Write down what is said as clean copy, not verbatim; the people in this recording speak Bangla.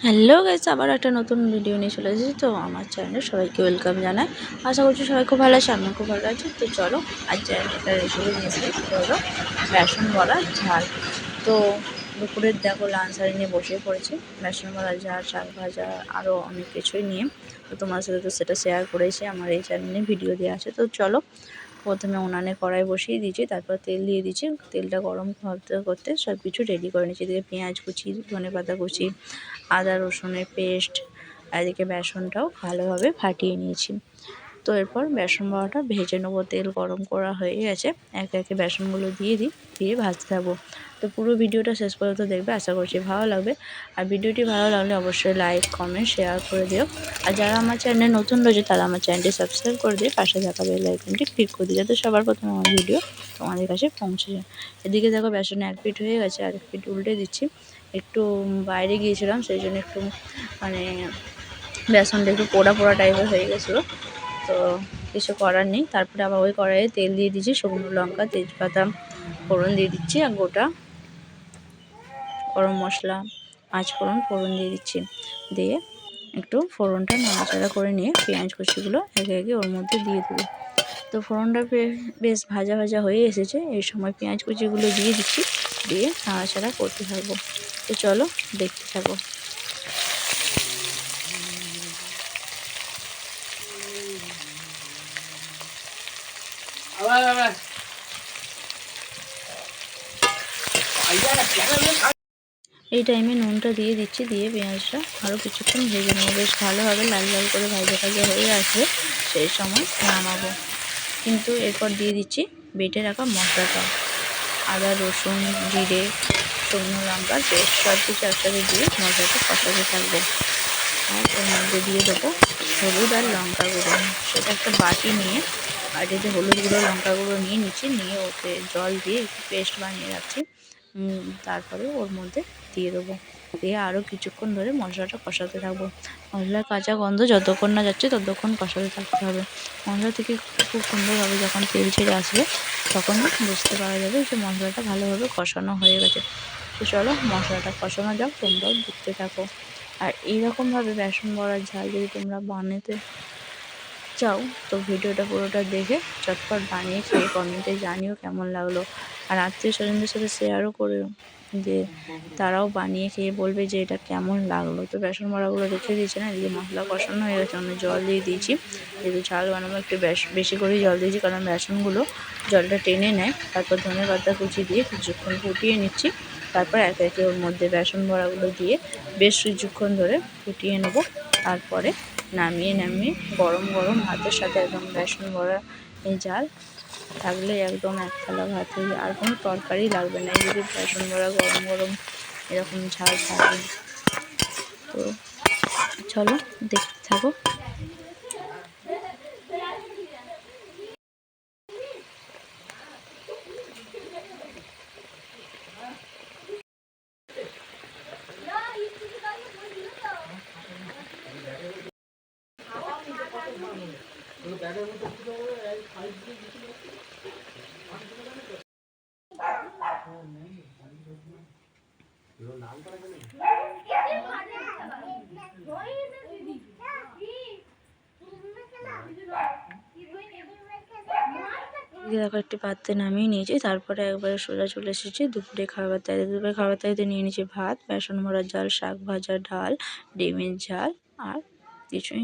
হ্যালো গাইস, আবার একটা নতুন ভিডিও নিয়ে চলে এসেছি। তো আমার চ্যানেলে সবাইকে ওয়েলকাম জানাই। আশা করছি সবাই খুব ভালো আছে, আমিও খুব ভালো আছি। তো চলো, আজ একটা রেসিপি নিয়ে এসেছি, সেটা হলো বেসন বড়া ঝাল। তো দুপুরের দেখো লাঞ্চ নিয়ে বসে পড়েছি, বেসন বড়া ঝাল, শাক ভাজা, আরও অনেক কিছুই নিয়ে। তো তোমার সাথে তো সেটা শেয়ার করেছি, আমার এই চ্যানেলে ভিডিও দেওয়া আছে। তো চলো, প্রথমে উনানে কড়াই বসিয়ে দিয়েছি, তারপর তেল দিয়ে দিচ্ছি। তেলটা গরম করতে করতে সব কিছু রেডি করে নিচ্ছি। এদিকে পেঁয়াজ কুচি, ধনেপাতা কুচি, আদা রসুনের পেস্ট, এদিকে বেসনটাও ভালোভাবে ফাটিয়ে নিয়েছি। তো এরপর বেসন বড়াটা ভেজে নেবো। তেল গরম করা হয়ে গেছে, একে একে বেসনগুলো দিয়ে ভাজতে থাকবো। তো পুরো ভিডিওটা শেষ পর্যন্ত দেখবে, আশা করছি ভালো লাগবে। আর ভিডিওটি ভালো লাগলে অবশ্যই লাইক কমেন্ট শেয়ার করে দিও। আর যারা আমার চ্যানেলে নতুন রয়েছে তারা আমার চ্যানেলটি সাবস্ক্রাইব করে দিয়ে পাশে থাকা বেল আইকনটি ক্লিক করে দিই, যাতে সবার প্রথমে আমার ভিডিও তোমাদের কাছে পৌঁছে যায়। এদিকে দেখো বেসনে এক পিঠ হয়ে গেছে, আর এক পিঠ উল্টে দিচ্ছি। একটু বাইরে গিয়েছিলাম, সেই জন্য একটু মানে বেসনটা একটু পোড়া পোড়া টাইপের হয়ে গেছিলো। তো কিছু করার নেই। তারপরে আবার ওই কড়াইয়ে তেল দিয়ে দিচ্ছি, শুকনো লঙ্কা, তেজপাতা ফোড়ন দিয়ে দিচ্ছি, আর গোটা গরম মশলা, পাঁচফোড়ন ফোড়ন দিয়ে দিচ্ছি। দিয়ে একটু ফোড়নটা নাড়াচাড়া করে নিয়ে পেঁয়াজ কুচিগুলো একে একে ওর মধ্যে দিয়ে দেবো। তো ফোড়নটা বেশ ভাজা ভাজা হয়ে এসেছে, এই সময় পেঁয়াজ কুচিগুলো দিয়ে দিচ্ছি, দিয়ে নাড়াচাড়া করতে থাকবো। তো চলো দেখতে থাকো। এই টাইমে নুনটা দিয়ে দিচ্ছি, দিয়ে পেঁয়াজটা আরও কিছুক্ষণ ভেজে নেবো। বেশ ভালোভাবে লাল লাল করে ভাজা ভাজা হয়ে আসবে, সেই সময় নামাবো। কিন্তু এরপর দিয়ে দিচ্ছি বেটে রাখা মশলাটা, আদা রসুন জিরে শুকনো লঙ্কার পেস্ট, সব কিছু একসাথে দিয়ে মশলাটা কষাতে থাকবো। আর এর মধ্যে দিয়ে দেবো হলুদ আর লঙ্কা গুঁড়ো। সেটা একটা বাটি নিয়ে, বাটিতে হলুদ গুঁড়ো লঙ্কা গুঁড়ো নিয়ে নিচ্ছি, নিয়ে ওতে জল দিয়ে একটু পেস্ট বানিয়ে রাখছি। তারপরে ওর মধ্যে দিয়ে দেবো, দিয়ে আরও কিছুক্ষণ ধরে মশলাটা কষাতে থাকবো। মশলার কাঁচা গন্ধ যতক্ষণ না যাচ্ছে ততক্ষণ কষাতে থাকতে হবে। মশলা থেকে খুব সুন্দরভাবে যখন তেল ছেড়ে আসবে, তখন বুঝতে পারা যাবে যে মশলাটা ভালোভাবে কষানো হয়ে গেছে। তো চলো মশলাটা কষানো যাক, তোমরাও দেখতে থাকো। আর এইরকমভাবে বেসন বড়ার ঝাল যদি তোমরা বানাতে চাও, তো ভিডিওটা পুরোটা দেখে চটপট বানিয়ে খেয়ে কমেন্টে জানিও কেমন লাগলো। আর আত্মীয় স্বজনদের সাথে শেয়ারও করে, যে তারাও বানিয়ে খেয়ে বলবে যে এটা কেমন লাগলো। তো বেসন বড়াগুলো রেখে দিয়েছি না, এদিকে মশলা কষানো হয়ে গেছে, অন্য জল দিয়ে দিয়েছি। যেহেতু ঝাল বানাবো একটু বেশি করেই জল দিয়েছি, কারণ বেসনগুলো জলটা টেনে নেয়। তারপর ধনেপাতা কুচি দিয়ে কিছুক্ষণ ফুটিয়ে নিচ্ছি। তারপর একে একে ওর মধ্যে বেসন বড়াগুলো দিয়ে বেশ কিছুক্ষণ ধরে ফুটিয়ে নেবো। তারপরে নামিয়ে গরম গরম ভাতের সাথে একদম বেসন বড়া এই ঝাল থাকলে একদম এক থালা ভাত হয়ে যায়, আর কোনো তরকারি লাগবে না। এই যদি বেসন বড়া গরম গরম এরকম ঝাল থাকে। তো চলো দেখতে থাকো। দেখো একটি পাত্রে নামিয়ে নিয়েছি, তারপরে একবারে সোজা চলে এসেছি দুপুরে খাবার তাইতে। দুপুরে খাবার তাইতে নিয়ে নিয়েছি ভাত, বেসন বড়ার ঝাল, শাক ভাজা, ডাল, ডিমের ঝাল, আর কিছুই